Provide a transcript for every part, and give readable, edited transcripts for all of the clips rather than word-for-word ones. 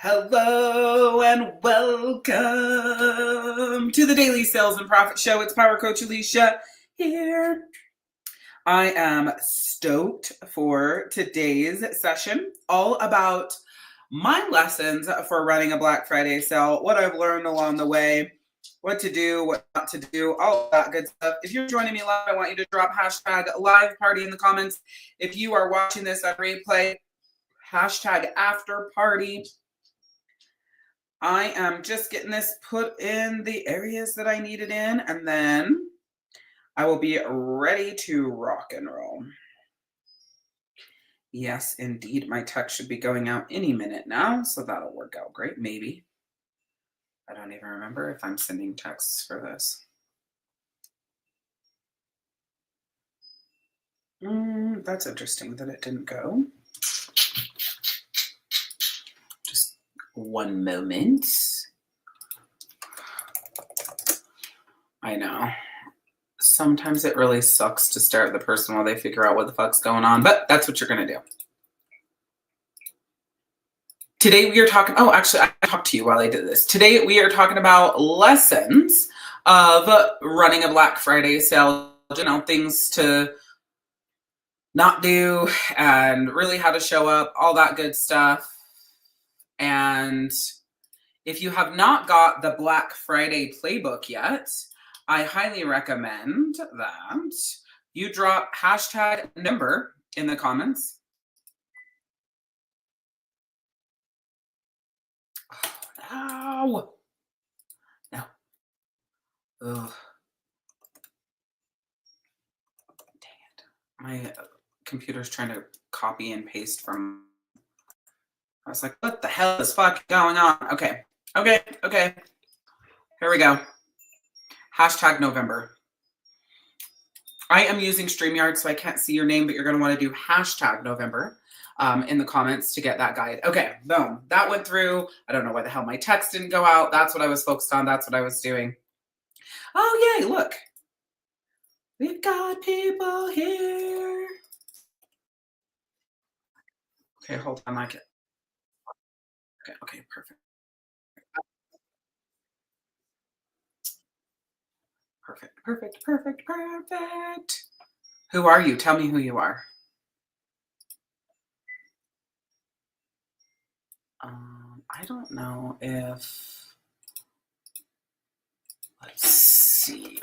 Hello and welcome to the Daily Sales and Profit Show. It's Power Coach Alicia here. I am stoked for today's session, all about my lessons for running a Black Friday sale, what I've learned along the way, what to do, what not to do, all that good stuff. If you're joining me live, I want you to drop hashtag live party in the comments. If you are watching this on replay, hashtag after party. I am just getting this put in the areas that I need it in, and then I will be ready to rock and roll. Yes, indeed. My text should be going out any minute now, so that'll work out great, maybe. I don't even remember if I'm sending texts for this. That's interesting that it didn't go. Just one moment. I know. Sometimes it really sucks to stare at the person while they figure out what the fuck's going on, but that's what you're going to do. Today we are talking, actually I talked to you while I did this. Today we are talking about lessons of running a Black Friday sale, things to not do and really how to show up, all that good stuff. And if you have not got the Black Friday playbook yet, I highly recommend that you drop hashtag number in the comments. Oh, no. No. Ugh. Dang it. My computer's trying to copy and paste from. I was like, what the hell is fucking going on? Okay. Here we go. Hashtag November. I am using StreamYard, so I can't see your name, but you're going to want to do hashtag November in the comments to get that guide. Okay, boom. That went through. I don't know why the hell my text didn't go out. That's what I was focused on. That's what I was doing. Oh, yay, look. We've got people here. Okay, hold on. Okay, perfect. Perfect. Who are you? Tell me who you are. I don't know if, let's see.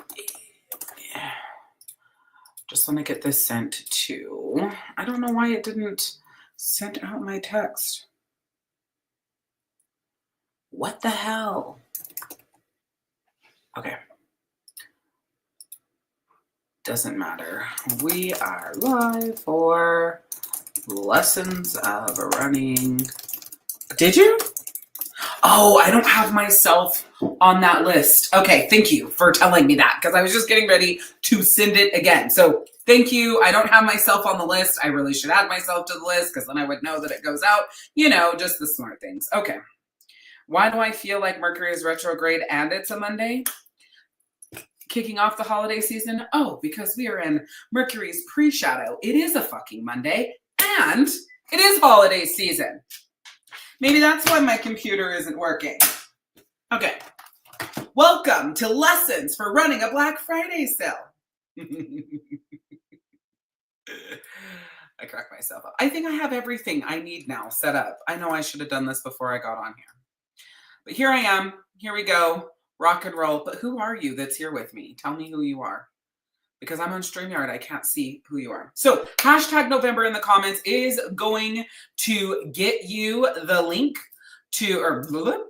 Just want to get this sent to, I don't know why it didn't send out my text. What the hell? Okay. Doesn't matter. We are live for lessons of running. Did you? Oh, I don't have myself on that list. Okay, thank you for telling me that because I was just getting ready to send it again. So thank you. I don't have myself on the list. I really should add myself to the list because then I would know that it goes out. Just the smart things. Okay. Why do I feel like Mercury is retrograde and it's a Monday? Kicking off the holiday season? Oh, because we are in Mercury's pre-shadow. It is a fucking Monday and it is holiday season. Maybe that's why my computer isn't working. Okay. Welcome to lessons for running a Black Friday sale. I crack myself up. I think I have everything I need now set up. I know I should have done this before I got on here. But here I am. Here we go. Rock and roll. But who are you that's here with me? Tell me who you are. Because I'm on StreamYard, I can't see who you are. So hashtag November in the comments is going to get you the link to,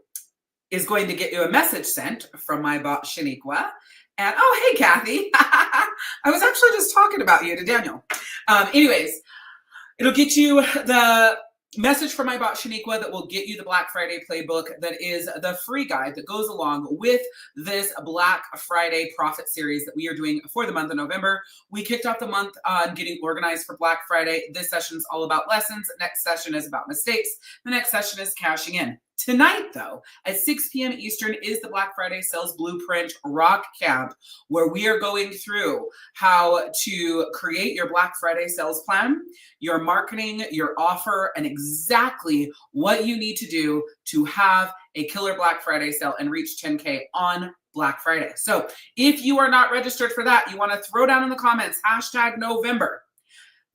is going to get you a message sent from my bot Shaniqua. And, oh, hey, Kathy. I was actually just talking about you to Daniel. Anyways, it'll get you the message from my bot Shaniqua that will get you the Black Friday playbook that is the free guide that goes along with this Black Friday profit series that we are doing for the month of November. We kicked off the month on getting organized for Black Friday. This session is all about lessons. The next session is about mistakes. The next session is cashing in. Tonight, though, at 6 p.m. Eastern is the Black Friday Sales Blueprint Rock Camp, where we are going through how to create your Black Friday sales plan, your marketing, your offer, and exactly what you need to do to have a killer Black Friday sale and reach 10K on Black Friday. So if you are not registered for that, you want to throw down in the comments, #November.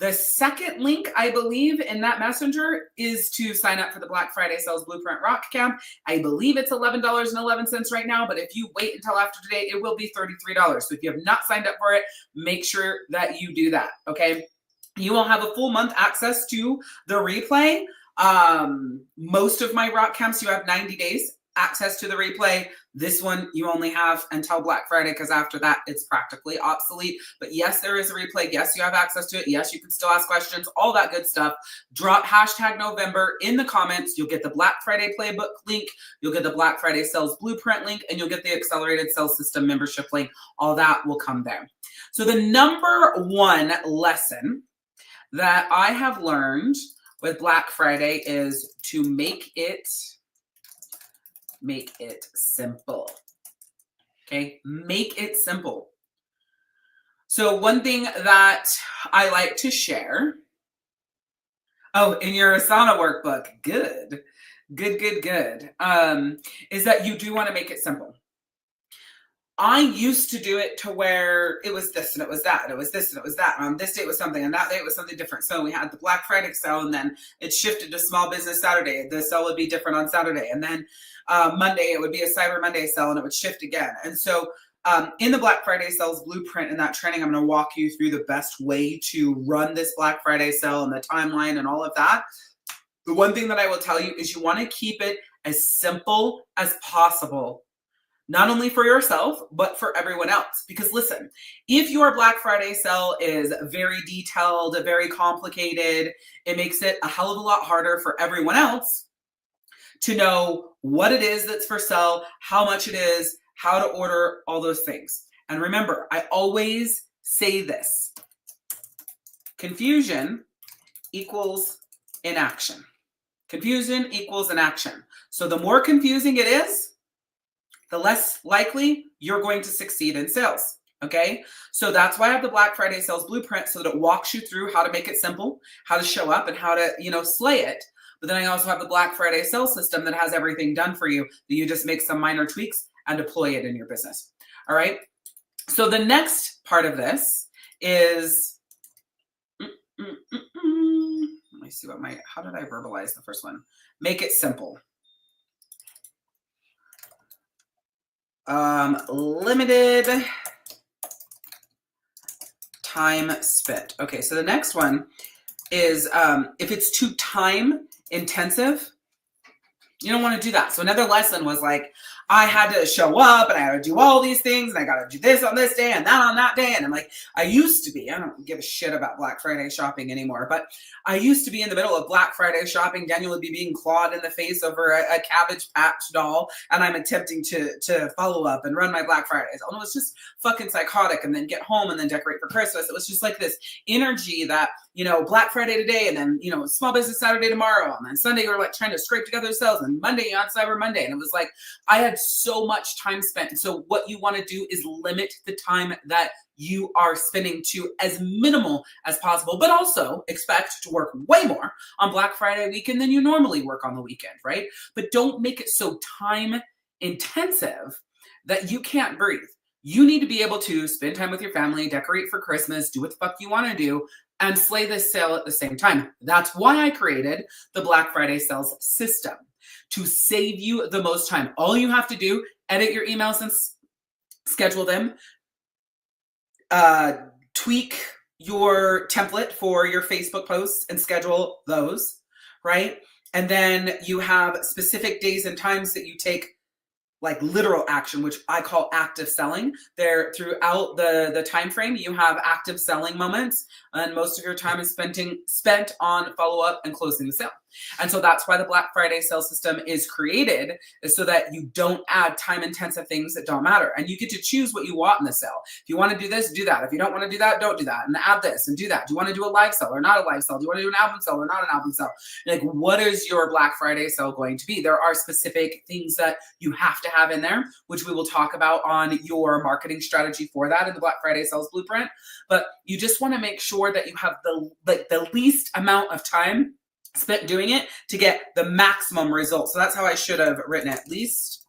The second link, I believe, in that messenger is to sign up for the Black Friday Sales Blueprint Rock Camp. I believe it's $11.11 right now, but if you wait until after today, it will be $33. So if you have not signed up for it, make sure that you do that, okay? You will have a full month access to the replay. Most of my rock camps, you have 90 days access to the replay. This one you only have until Black Friday, because after that it's practically obsolete. But yes, there is a replay. Yes, you have access to it. Yes, you can still ask questions, all that good stuff. Drop #November in the comments. You'll get the Black Friday Playbook link. You'll get the Black Friday Sales Blueprint link, and you'll get the Accelerated Sales System membership link. All that will come there. So the number one lesson that I have learned with Black Friday is to make it simple. Okay, make it simple. So one thing that I like to share, in your Asana workbook, good, is that you do want to make it simple. I used to do it to where it was this and it was that, and it was this and it was that. And on this day it was something, and that day it was something different. So we had the Black Friday sale, and then it shifted to Small Business Saturday. The sale would be different on Saturday. And then Monday, it would be a Cyber Monday sale, and it would shift again. And so in the Black Friday Sales Blueprint, in that training, I'm going to walk you through the best way to run this Black Friday sale and the timeline and all of that. The one thing that I will tell you is you want to keep it as simple as possible. Not only for yourself, but for everyone else. Because listen, if your Black Friday sale is very detailed, very complicated, it makes it a hell of a lot harder for everyone else to know what it is that's for sale, how much it is, how to order, all those things. And remember, I always say this: confusion equals inaction. Confusion equals inaction. So the more confusing it is, the less likely you're going to succeed in sales, okay? So that's why I have the Black Friday Sales Blueprint, so that it walks you through how to make it simple, how to show up, and how to, slay it. But then I also have the Black Friday Sales System that has everything done for you, that you just make some minor tweaks and deploy it in your business, all right? So the next part of this is, let me see how did I verbalize the first one? Make it simple. Limited time spent. Okay, so the next one is if it's too time intensive, you don't want to do that. So another lesson was like, I had to show up and I had to do all these things, and I got to do this on this day and that on that day. And I'm like, I used to be, I don't give a shit about Black Friday shopping anymore, but I used to be in the middle of Black Friday shopping. Daniel would be being clawed in the face over a Cabbage Patch doll, and I'm attempting to follow up and run my Black Fridays. And it was just fucking psychotic. And then get home and then decorate for Christmas. It was just like this energy that, Black Friday today, and then, Small Business Saturday tomorrow, and then Sunday we're like trying to scrape together sales, and Monday on Cyber Monday. And it was like, I had so much time spent. And so what you want to do is limit the time that you are spending to as minimal as possible, but also expect to work way more on Black Friday weekend than you normally work on the weekend, right? But don't make it so time intensive that you can't breathe. You need to be able to spend time with your family, decorate for Christmas, do what the fuck you want to do, and slay this sale at the same time. That's why I created the Black Friday Sales System, to save you the most time. All you have to do, edit your emails and schedule them, tweak your template for your Facebook posts and schedule those, right? And then you have specific days and times that you take like literal action, which I call active selling. There throughout the time frame, you have active selling moments, and most of your time is spent on follow-up and closing the sale. And so that's why the Black Friday sales system is created, is so that you don't add time-intensive things that don't matter. And you get to choose what you want in the sale. If you want to do this, do that. If you don't want to do that, don't do that. And add this and do that. Do you want to do a live sale or not a live sale? Do you want to do an album sale or not an album sale? Like, what is your Black Friday sale going to be? There are specific things that you have to have in there, which we will talk about on your marketing strategy for that in the Black Friday sales blueprint. But you just want to make sure that you have the least amount of time spent doing it to get the maximum results. So that's how I should have written it. Least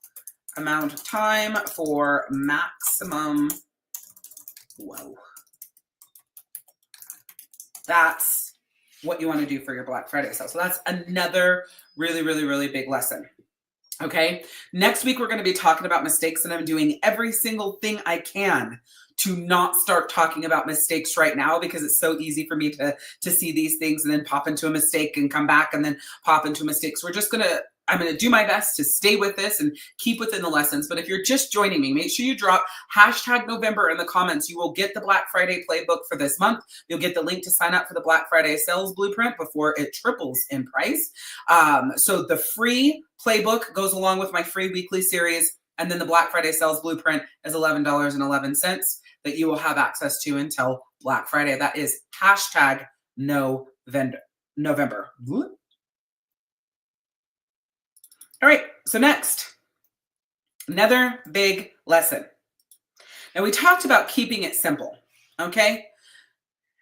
amount of time for maximum. Whoa. That's what you want to do for your Black Friday sale. So that's another really, really, really big lesson. Okay. Next week, we're going to be talking about mistakes, and I'm doing every single thing I can to not start talking about mistakes right now, because it's so easy for me to see these things and then pop into a mistake and come back and then pop into mistakes. I'm going to do my best to stay with this and keep within the lessons. But if you're just joining me, make sure you drop #November in the comments. You will get the Black Friday playbook for this month. You'll get the link to sign up for the Black Friday sales blueprint before it triples in price. So the free playbook goes along with my free weekly series. And then the Black Friday sales blueprint is $11.11 that you will have access to until Black Friday. That is #November. All right, so next, another big lesson. Now, we talked about keeping it simple, okay?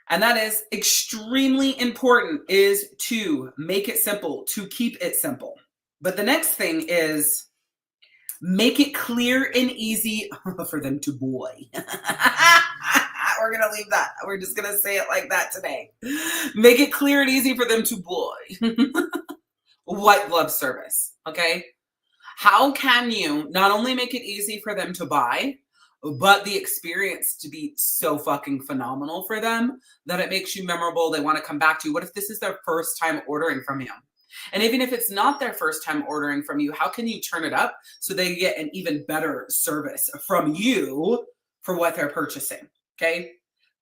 And that is extremely important, is to make it simple, to keep it simple. But the next thing is make it clear and easy for them to buy. We're going to leave that. We're just going to say it like that today. Make it clear and easy for them to buy. White glove service, okay? How can you not only make it easy for them to buy, but the experience to be so fucking phenomenal for them that it makes you memorable, they want to come back to you? What if this is their first time ordering from you? And even if it's not their first time ordering from you, how can you turn it up so they get an even better service from you for what they're purchasing, okay?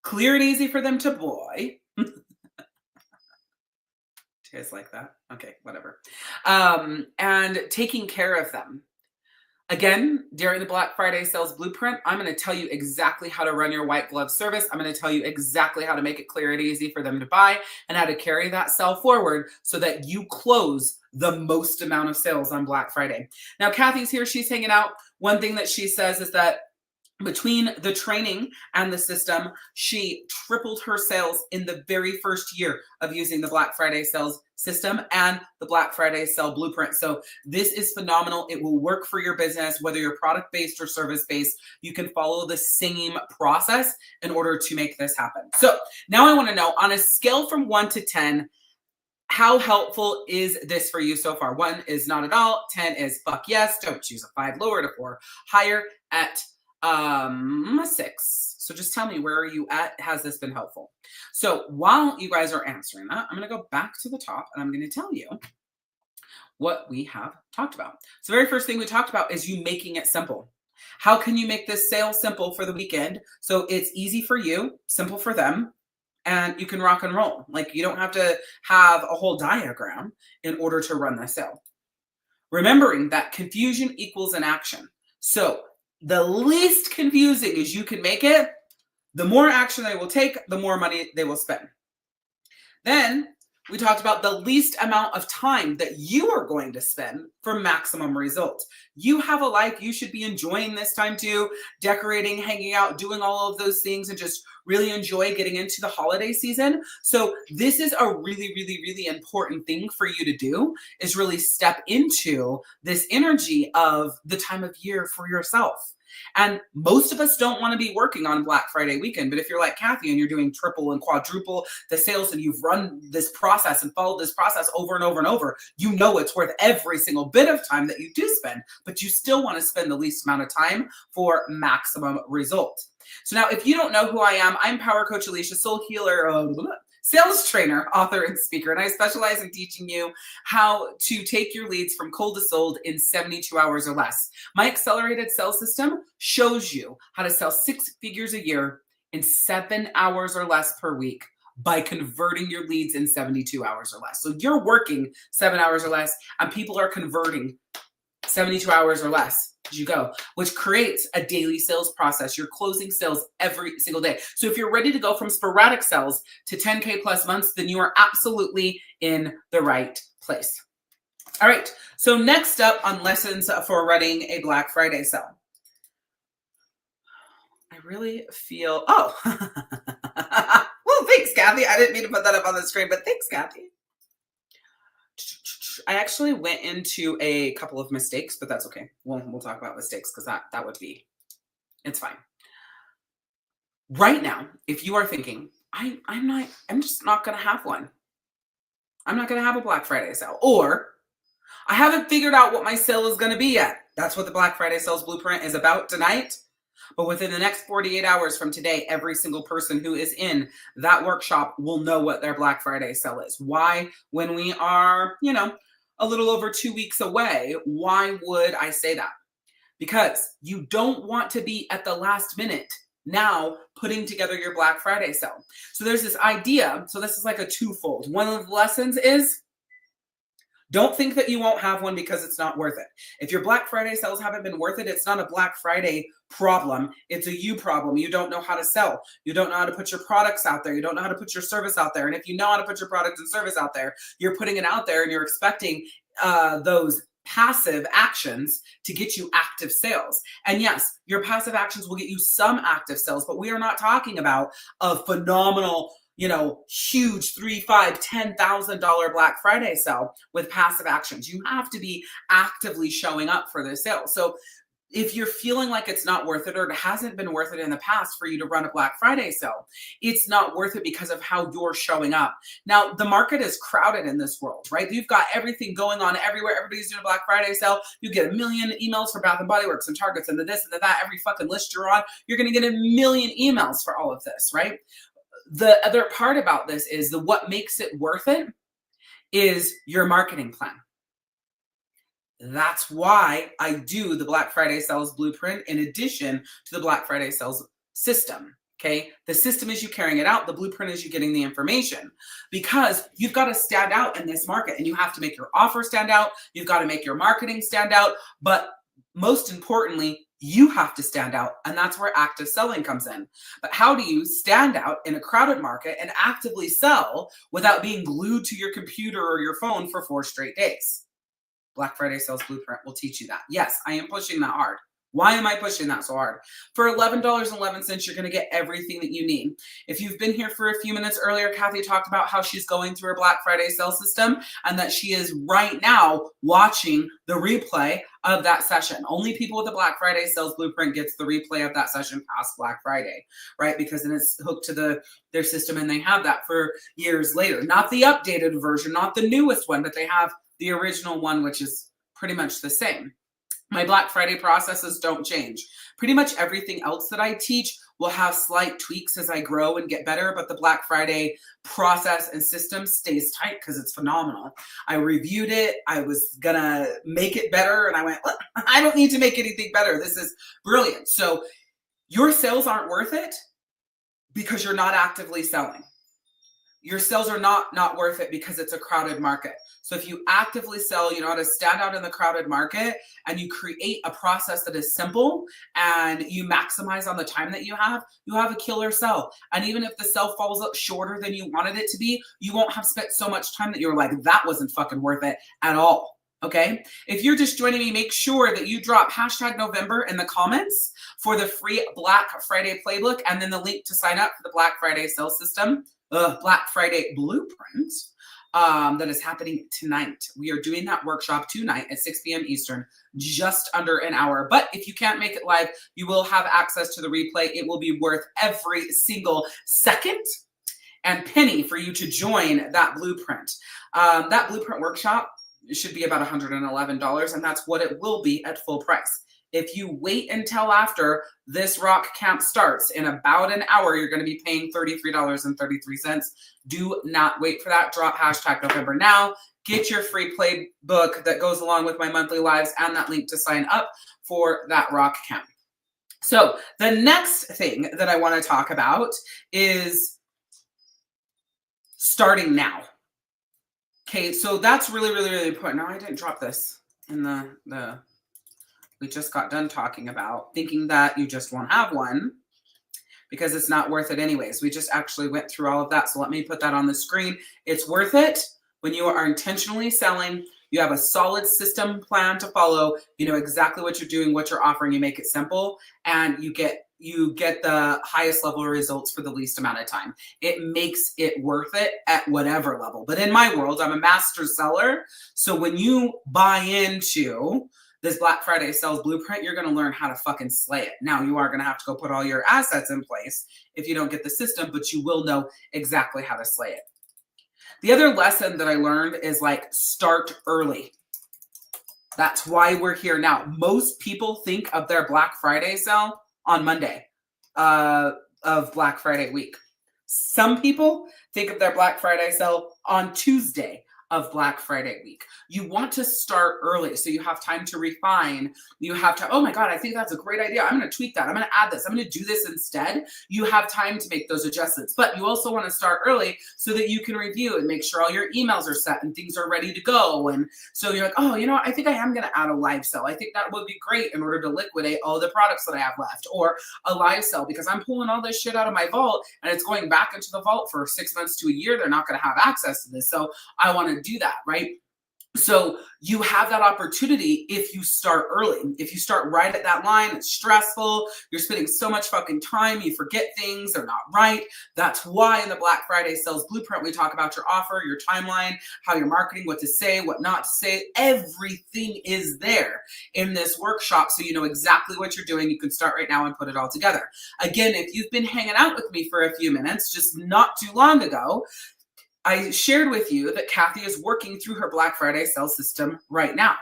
Clear and easy for them to buy. You guys like that? Okay, whatever. And taking care of them. Again, during the Black Friday sales blueprint, I'm going to tell you exactly how to run your white glove service. I'm going to tell you exactly how to make it clear and easy for them to buy, and how to carry that sale forward so that you close the most amount of sales on Black Friday. Now, Kathy's here. She's hanging out. One thing that she says is that between the training and the system, she tripled her sales in the very first year of using the Black Friday sales system and the Black Friday sale blueprint. So this is phenomenal. It will work for your business, whether you're product-based or service-based. You can follow the same process in order to make this happen. So now I want to know, on a scale from 1 to 10, how helpful is this for you so far? 1 is not at all. 10 is fuck yes. Don't choose a 5, lower to 4, higher at 6. So just tell me, where are you at? Has this been helpful? So while you guys are answering that, I'm going to go back to the top and I'm going to tell you what we have talked about. So the very first thing we talked about is you making it simple. How can you make this sale simple for the weekend so it's easy for you, simple for them, and you can rock and roll? Like, you don't have to have a whole diagram in order to run the sale. Remembering that confusion equals inaction. So the least confusing as you can make it, the more action they will take, the more money they will spend. Then we talked about the least amount of time that you are going to spend for maximum results. You have a life. You should be enjoying this time too, decorating, hanging out, doing all of those things, and just really enjoy getting into the holiday season. So this is a really, really, really important thing for you to do, is really step into this energy of the time of year for yourself. And most of us don't want to be working on Black Friday weekend. But if you're like Kathy and you're doing triple and quadruple the sales, and you've run this process and followed this process over and over and over, you know it's worth every single bit of time that you do spend, but you still want to spend the least amount of time for maximum result. So now, if you don't know who I am, I'm Power Coach Alicia, soul healer, sales trainer, author, and speaker. And I specialize in teaching you how to take your leads from cold to sold in 72 hours or less. My accelerated sales system shows you how to sell 6 figures a year in 7 hours or less per week by converting your leads in 72 hours or less. So you're working 7 hours or less and people are converting 72 hours or less as you go, which creates a daily sales process. You're closing sales every single day. So if you're ready to go from sporadic sales to 10K plus months, then you are absolutely in the right place. All right. So next up on lessons for running a Black Friday sale. I really feel, oh, well, thanks, Kathy. I didn't mean to put that up on the screen, but thanks, Kathy. I actually went into a couple of mistakes, but that's okay. We'll talk about mistakes because that would be, it's fine. Right now, if you are thinking, I'm just not going to have one. I'm not going to have a Black Friday sale, or I haven't figured out what my sale is going to be yet. That's what the Black Friday sales blueprint is about tonight. But within the next 48 hours from today, every single person who is in that workshop will know what their Black Friday sale is. Why? When we are, a little over 2 weeks away, why would I say that? Because you don't want to be at the last minute now putting together your Black Friday sale. So there's this idea. So this is like a twofold. One of the lessons is, don't think that you won't have one because it's not worth it. If your Black Friday sales haven't been worth it, it's not a Black Friday problem. It's a you problem. You don't know how to sell. You don't know how to put your products out there. You don't know how to put your service out there. And if you know how to put your product and service out there, you're putting it out there and you're expecting those passive actions to get you active sales. And yes, your passive actions will get you some active sales, but we are not talking about a phenomenal, huge $3,000, $5,000, $10,000 Black Friday sale with passive actions. You have to be actively showing up for the sale. So if you're feeling like it's not worth it, or it hasn't been worth it in the past for you to run a Black Friday sale, it's not worth it because of how you're showing up. Now, the market is crowded in this world, right? You've got everything going on everywhere. Everybody's doing a Black Friday sale. You get a million emails for Bath & Body Works and Targets and the this and the that. Every fucking list you're on, you're going to get a million emails for all of this, right? The other part about this is what makes it worth it is your marketing plan. That's why I do the Black Friday sales blueprint in addition to the Black Friday sales system. Okay. The system is you carrying it out. The blueprint is you getting the information, because you've got to stand out in this market and you have to make your offer stand out. You've got to make your marketing stand out. But most importantly, you have to stand out. And that's where active selling comes in. But how do you stand out in a crowded market and actively sell without being glued to your computer or your phone for 4 straight days? Black Friday sales blueprint will teach you that. Yes, I am pushing that hard. Why am I pushing that so hard? For $11.11, you're going to get everything that you need. If you've been here for a few minutes earlier, Kathy talked about how she's going through her Black Friday sales system and that she is right now watching the replay of that session. Only people with the Black Friday sales blueprint gets the replay of that session past Black Friday, right? Because then it's hooked to their system and they have that for years later. Not the updated version, not the newest one, but they have the original one, which is pretty much the same. My Black Friday processes don't change. Pretty much everything else that I teach will have slight tweaks as I grow and get better, but the Black Friday process and system stays tight because it's phenomenal. I reviewed it. I was going to make it better, and I went, I don't need to make anything better. This is brilliant. So your sales aren't worth it because you're not actively selling. Your sales are not worth it because it's a crowded market. So if you actively sell, you know how to stand out in the crowded market, and you create a process that is simple and you maximize on the time that you have a killer sell. And even if the sell falls up shorter than you wanted it to be, you won't have spent so much time that you're like, that wasn't fucking worth it at all. Okay. If you're just joining me, make sure that you drop #November in the comments for the free Black Friday playbook, and then the link to sign up for the Black Friday sales system, Black Friday blueprint that is happening tonight. We are doing that workshop tonight at 6 p.m. Eastern, just under an hour. But if you can't make it live, you will have access to the replay. It will be worth every single second and penny for you to join that blueprint. That blueprint workshop should be about $111, and that's what it will be at full price. If you wait until after this rock camp starts in about an hour, you're going to be paying $33.33. Do not wait for that. Drop #November now. Get your free playbook that goes along with my monthly lives and that link to sign up for that rock camp. So the next thing that I want to talk about is starting now. Okay, so that's really, really, really important. Now I didn't drop this in the we just got done talking about, thinking that you just won't have one because it's not worth it anyways. We just actually went through all of that. So let me put that on the screen. It's worth it when you are intentionally selling. You have a solid system plan to follow. You know exactly what you're doing, what you're offering. You make it simple, and you get the highest level of results for the least amount of time. It makes it worth it at whatever level. But in my world, I'm a master seller. So when you buy into this Black Friday sales blueprint, you're going to learn how to fucking slay it. Now, you are going to have to go put all your assets in place if you don't get the system, but you will know exactly how to slay it. The other lesson that I learned is like start early. That's why we're here now. Most people think of their Black Friday sale on Monday of Black Friday week. Some people think of their Black Friday sale on Tuesday of Black Friday week. You want to start early so you have time to refine. You have to, oh my God, I think that's a great idea. I'm going to tweak that. I'm going to add this. I'm going to do this instead. You have time to make those adjustments, but you also want to start early so that you can review and make sure all your emails are set and things are ready to go. And so you're like, oh, you know what? I think I am going to add a live sale. I think that would be great in order to liquidate all the products that I have left, or a live sale because I'm pulling all this shit out of my vault and it's going back into the vault for 6 months to a year. They're not going to have access to this. So I want to do that, right? So you have that opportunity if you start early. If you start right at that line, it's stressful. You're spending so much fucking time. You forget things. They're not right. That's why in the Black Friday sales blueprint, we talk about your offer, your timeline, how you're marketing, what to say, what not to say. Everything is there in this workshop. So you know exactly what you're doing. You can start right now and put it all together. Again, if you've been hanging out with me for a few minutes, just not too long ago, I shared with you that Kathy is working through her Black Friday sales system right now.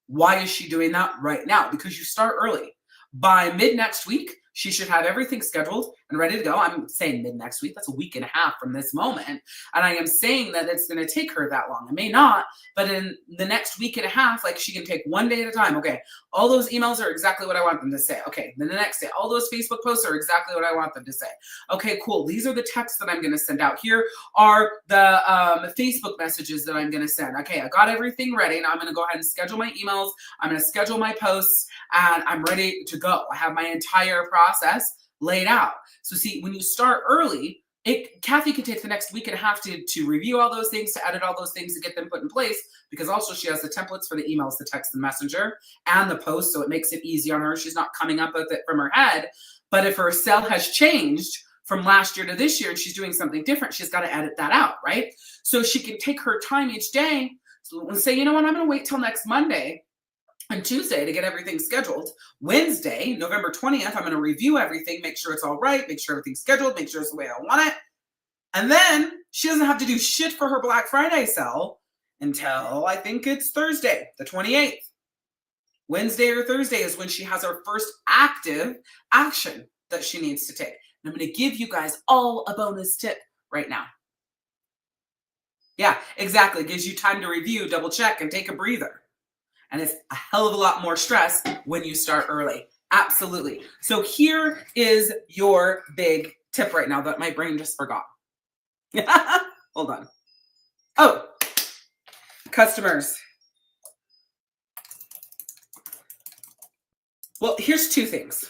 Why is she doing that right now? Because you start early. By mid next week, she should have everything scheduled and ready to go. I'm saying mid next week. That's a week and a half from this moment. And I am saying that it's going to take her that long. It may not, but in the next week and a half, like she can take one day at a time. Okay, all those emails are exactly what I want them to say. Okay, then the next day, all those Facebook posts are exactly what I want them to say. Okay, cool. These are the texts that I'm going to send out. Here are the Facebook messages that I'm going to send. Okay, I got everything ready. Now I'm going to go ahead and schedule my emails. I'm going to schedule my posts, and I'm ready to go. I have my entire process laid out. So see, when you start early, Kathy can take the next week and a half to review all those things, to edit all those things, to get them put in place, because also she has the templates for the emails, the text, the messenger, and the post, so it makes it easy on her. She's not coming up with it from her head. But if her sale has changed from last year to this year and she's doing something different, she's got to edit that out, right? So she can take her time each day and say, you know what, I'm going to wait till next Monday and Tuesday to get everything scheduled. Wednesday, November 20th, I'm going to review everything, make sure it's all right, make sure everything's scheduled, make sure it's the way I want it. And then she doesn't have to do shit for her Black Friday sale until I think it's Thursday, the 28th. Wednesday or Thursday is when she has her first active action that she needs to take. And I'm going to give you guys all a bonus tip right now. Yeah, exactly. It gives you time to review, double check, and take a breather. And it's a hell of a lot more stress when you start early. Absolutely. So here is your big tip right now that my brain just forgot. Hold on. Oh, customers. Well, here's two things.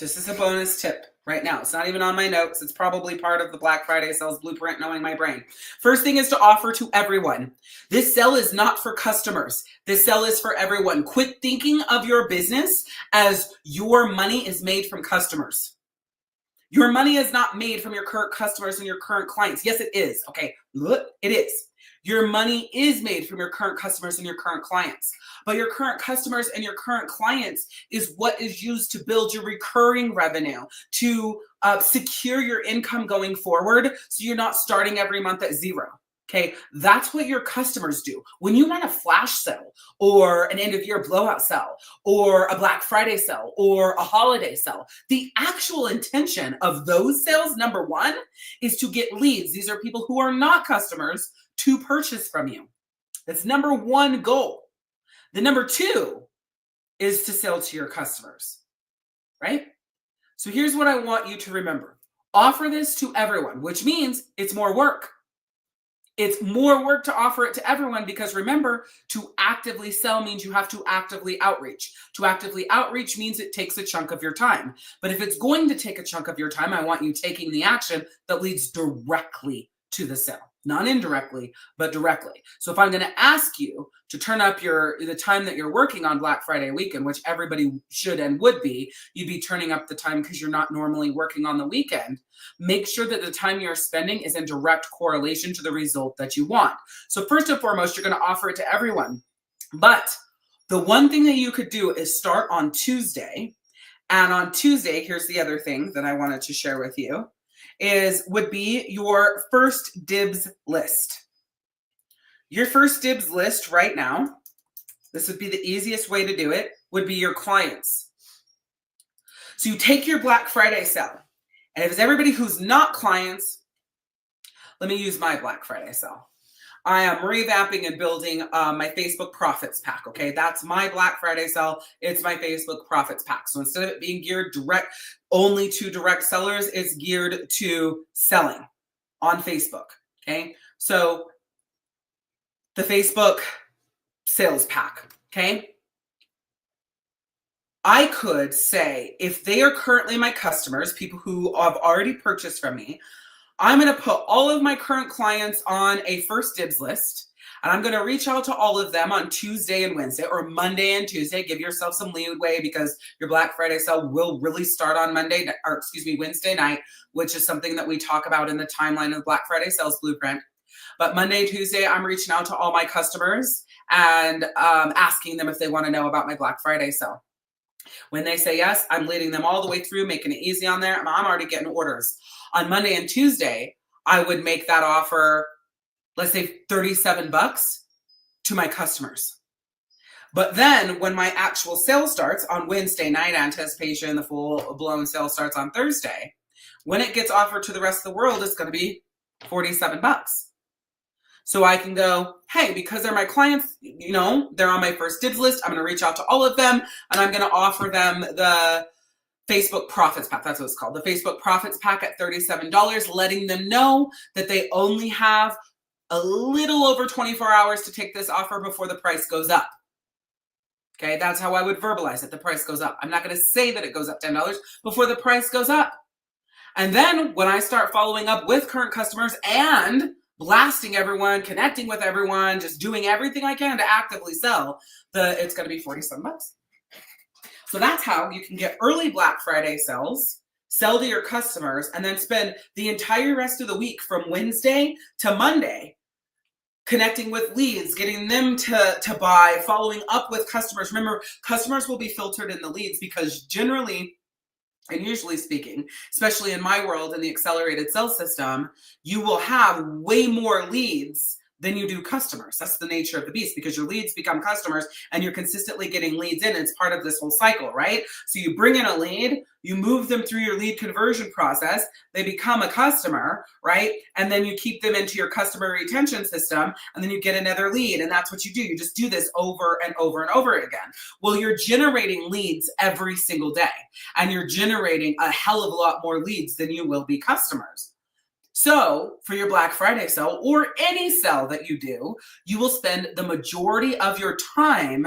This is a bonus tip right now. It's not even on my notes. It's probably part of the Black Friday sales blueprint, knowing my brain. First thing is to offer to everyone. This sale is not for customers. This sale is for everyone. Quit thinking of your business as your money is made from customers. Your money is not made from your current customers and your current clients. Yes, it is. Okay, look, it is. Your money is made from your current customers and your current clients. But your current customers and your current clients is what is used to build your recurring revenue, to secure your income going forward, so you're not starting every month at zero. Okay, that's what your customers do. When you run a flash sale or an end of year blowout sale or a Black Friday sale or a holiday sale, the actual intention of those sales, number one, is to get leads. These are people who are not customers to purchase from you. That's number one goal. The number two is to sell to your customers. right? So here's what I want you to remember. Offer this to everyone, which means it's more work. It's more work to offer it to everyone because remember, to actively sell means you have to actively outreach. To actively outreach means it takes a chunk of your time. But if it's going to take a chunk of your time, I want you taking the action that leads directly to the sale. Not indirectly, but directly. So if I'm going to ask you to turn up the time that you're working on Black Friday weekend, which everybody should and would be, you'd be turning up the time because you're not normally working on the weekend. Make sure that the time you're spending is in direct correlation to the result that you want. So first and foremost, you're going to offer it to everyone. But the one thing that you could do is start on Tuesday. And on Tuesday, here's the other thing that I wanted to share with you, would be your first dibs list. Your first dibs list right now, this would be the easiest way to do it, would be your clients. So you take your Black Friday sale. And if it's everybody who's not clients, let me use my Black Friday sale. I am revamping and building my Facebook Profits Pack, okay? That's my Black Friday sale. It's my Facebook Profits Pack. So instead of it being geared only to direct sellers, it's geared to selling on Facebook, okay? So the Facebook Sales Pack, okay? I could say if they are currently my customers, people who have already purchased from me, I'm going to put all of my current clients on a first dibs list, and I'm going to reach out to all of them on Tuesday and Wednesday, or Monday and Tuesday. Give yourself some leeway because your Black Friday sale will really start on Wednesday night, which is something that we talk about in the timeline of the Black Friday sales blueprint. But Monday, Tuesday, I'm reaching out to all my customers and asking them if they want to know about my Black Friday sale. When they say yes, I'm leading them all the way through, making it easy on there. I'm already getting orders. On Monday and Tuesday, I would make that offer, let's say $37 to my customers. But then when my actual sale starts on Wednesday night, anticipation, the full-blown sale starts on Thursday, when it gets offered to the rest of the world, it's going to be $47. So I can go, hey, because they're my clients, they're on my first dibs list. I'm going to reach out to all of them and I'm going to offer them the Facebook Profits Pack. That's what it's called. The Facebook Profits Pack at $37, letting them know that they only have a little over 24 hours to take this offer before the price goes up. Okay, that's how I would verbalize it. The price goes up. I'm not going to say that it goes up $10 before the price goes up. And then when I start following up with current customers and blasting everyone, connecting with everyone, just doing everything I can to actively sell, it's going to be $47. So that's how you can get early Black Friday sales, sell to your customers, and then spend the entire rest of the week from Wednesday to Monday connecting with leads, getting them to buy, following up with customers. Remember, customers will be filtered in the leads because generally, and usually speaking, especially in my world in the accelerated sales system, you will have way more leads than you do customers. That's the nature of the beast because your leads become customers and you're consistently getting leads in. It's part of this whole cycle, right? So you bring in a lead, you move them through your lead conversion process, they become a customer, right? And then you keep them into your customer retention system and then you get another lead. And that's what you do. You just do this over and over and over again. Well, you're generating leads every single day and you're generating a hell of a lot more leads than you will be customers. So for your Black Friday sale or any sale that you do, you will spend the majority of your time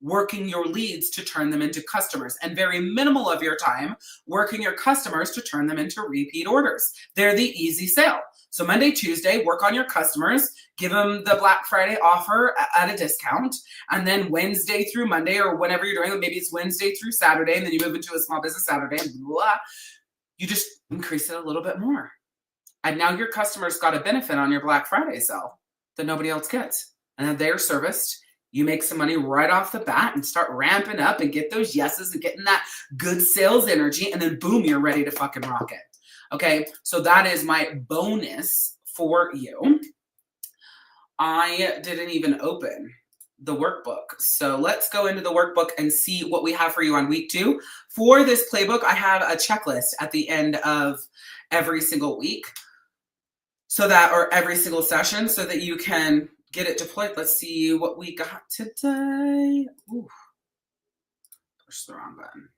working your leads to turn them into customers and very minimal of your time working your customers to turn them into repeat orders. They're the easy sale. So Monday, Tuesday, work on your customers, give them the Black Friday offer at a discount. And then Wednesday through Monday or whenever you're doing it, maybe it's Wednesday through Saturday, and then you move into a small business Saturday and blah, you just increase it a little bit more. And now your customers got a benefit on your Black Friday sale that nobody else gets. And then they're serviced. You make some money right off the bat and start ramping up and get those yeses and getting that good sales energy. And then boom, you're ready to fucking rock it. Okay, so that is my bonus for you. I didn't even open the workbook. So let's go into the workbook and see what we have for you on week 2. For this playbook, I have a checklist at the end of every single week. Or every single session so that you can get it deployed. Let's see what we got today. Ooh, push the wrong button.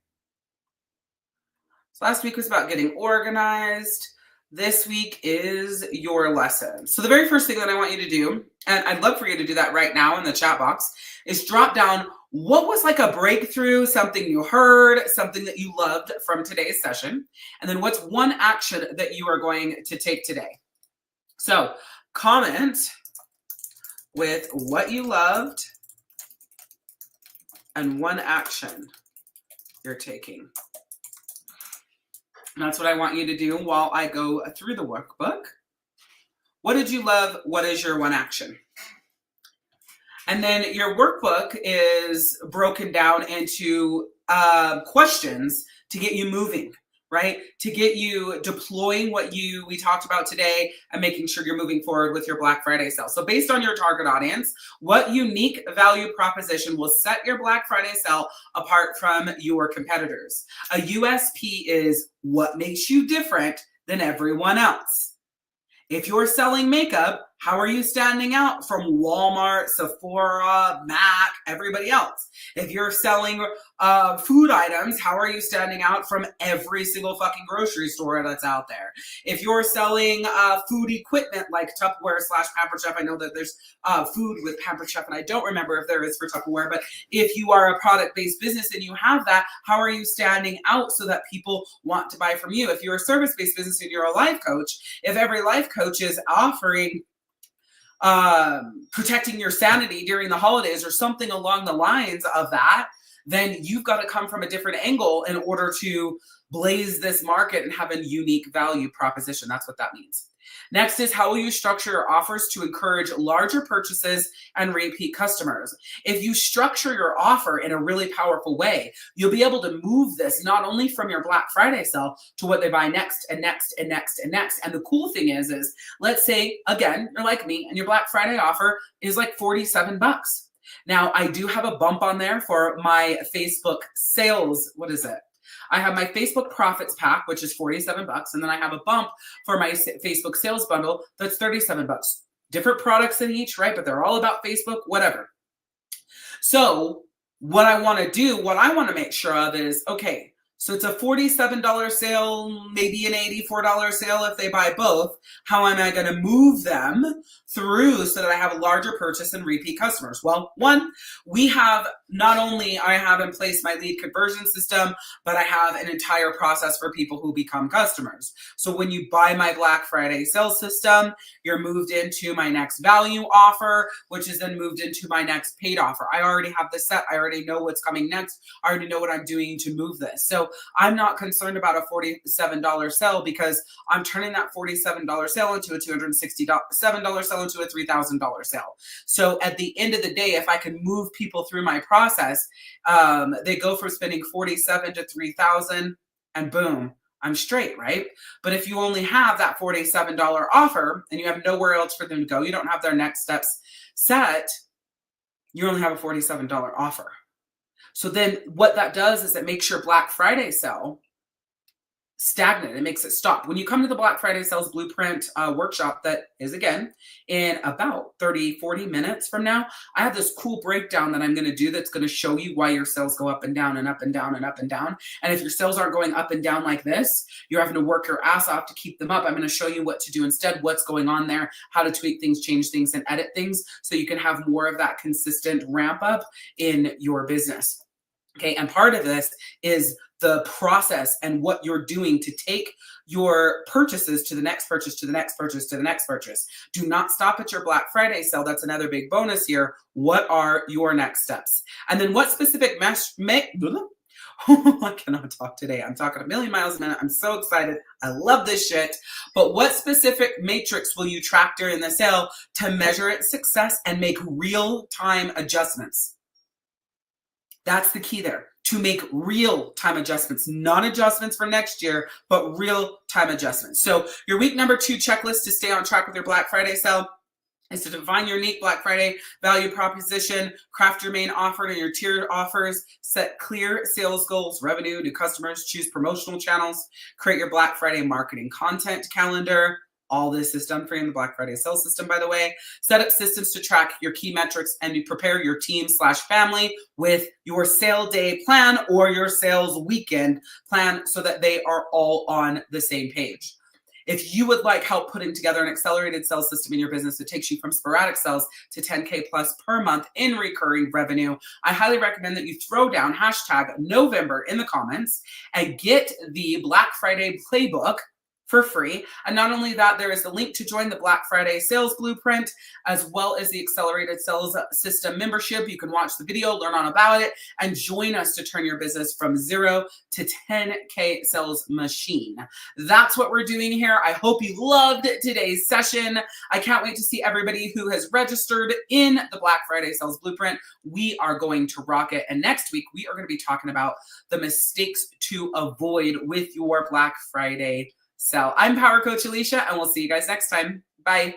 Last week was about getting organized. This week is your lesson. So the very first thing that I want you to do, and I'd love for you to do that right now in the chat box, is drop down what was like a breakthrough, something you heard, something that you loved from today's session, and then what's one action that you are going to take today. So comment with what you loved and one action you're taking. And that's what I want you to do while I go through the workbook. What did you love? What is your one action? And then your workbook is broken down into questions to get you moving, right? To get you deploying what we talked about today and making sure you're moving forward with your Black Friday sale. So based on your target audience, what unique value proposition will set your Black Friday sale apart from your competitors? A USP is what makes you different than everyone else. If you're selling makeup, how are you standing out from Walmart, Sephora, MAC, everybody else? If you're selling food items, how are you standing out from every single fucking grocery store that's out there? If you're selling food equipment like Tupperware/Pampered Chef, I know that there's food with Pampered Chef, and I don't remember if there is for Tupperware, but if you are a product-based business and you have that, how are you standing out so that people want to buy from you? If you're a service-based business and you're a life coach, if every life coach is offering protecting your sanity during the holidays or something along the lines of that, then you've got to come from a different angle in order to blaze this market and have a unique value proposition. That's what that means. Next is, how will you structure your offers to encourage larger purchases and repeat customers? If you structure your offer in a really powerful way, you'll be able to move this not only from your Black Friday sale to what they buy next and next and next and next. And the cool thing is let's say, again, you're like me and your Black Friday offer is like $47. Now, I do have a bump on there for my Facebook sales. What is it? I have my Facebook Profits Pack, which is $47, and then I have a bump for my Facebook Sales Bundle that's $37. Different products in each, right? But they're all about Facebook, whatever. So what I want to do, what I want to make sure of is, okay, so it's a $47 sale, maybe an $84 sale if they buy both. How am I going to move them through so that I have a larger purchase and repeat customers? Well, one, we have not only I have in place my lead conversion system, but I have an entire process for people who become customers. So when you buy my Black Friday sales system, you're moved into my next value offer, which is then moved into my next paid offer. I already have this set. I already know what's coming next. I already know what I'm doing to move this. So I'm not concerned about a $47 sale because I'm turning that $47 sale into a $267 sale into a $3,000 sale. So at the end of the day, if I can move people through my process, they go from spending $47 to $3,000 and boom, I'm straight, right? But if you only have that $47 offer and you have nowhere else for them to go, you don't have their next steps set, you only have a $47 offer. So then what that does is it makes your Black Friday sale stagnant. It makes it stop. When you come to the Black Friday Sales Blueprint workshop that is, again, in about 30-40 minutes from now, I have this cool breakdown that I'm going to do that's going to show you why your sales go up and down and up and down and up and down. And if your sales aren't going up and down like this, you're having to work your ass off to keep them up. I'm going to show you what to do instead, what's going on there, how to tweak things, change things, and edit things so you can have more of that consistent ramp up in your business. Okay, and part of this is the process and what you're doing to take your purchases to the next purchase, to the next purchase, to the next purchase. Do not stop at your Black Friday sale. That's another big bonus here. What are your next steps? And then what specific I cannot talk today. I'm talking a million miles a minute. I'm so excited. I love this shit. But what specific matrix will you track during the sale to measure its success and make real-time adjustments? That's the key there, to make real-time adjustments, not adjustments for next year, but real-time adjustments. So your week number 2 checklist to stay on track with your Black Friday sale is to define your unique Black Friday value proposition, craft your main offer and your tiered offers, set clear sales goals, revenue, new customers, choose promotional channels, create your Black Friday marketing content calendar. All this is done free in the Black Friday sales system, by the way. Set up systems to track your key metrics and you prepare your team/family with your sale day plan or your sales weekend plan so that they are all on the same page. If you would like help putting together an accelerated sales system in your business that takes you from sporadic sales to 10K plus per month in recurring revenue, I highly recommend that you throw down hashtag November in the comments and get the Black Friday Playbook for free. And not only that, there is a link to join the Black Friday Sales Blueprint, as well as the Accelerated Sales System membership. You can watch the video, learn all about it, and join us to turn your business from 0 to 10K sales machine. That's what we're doing here. I hope you loved today's session. I can't wait to see everybody who has registered in the Black Friday Sales Blueprint. We are going to rock it. And next week, we are going to be talking about the mistakes to avoid with your Black Friday sell. I'm Power Coach Alicia, and we'll see you guys next time. Bye.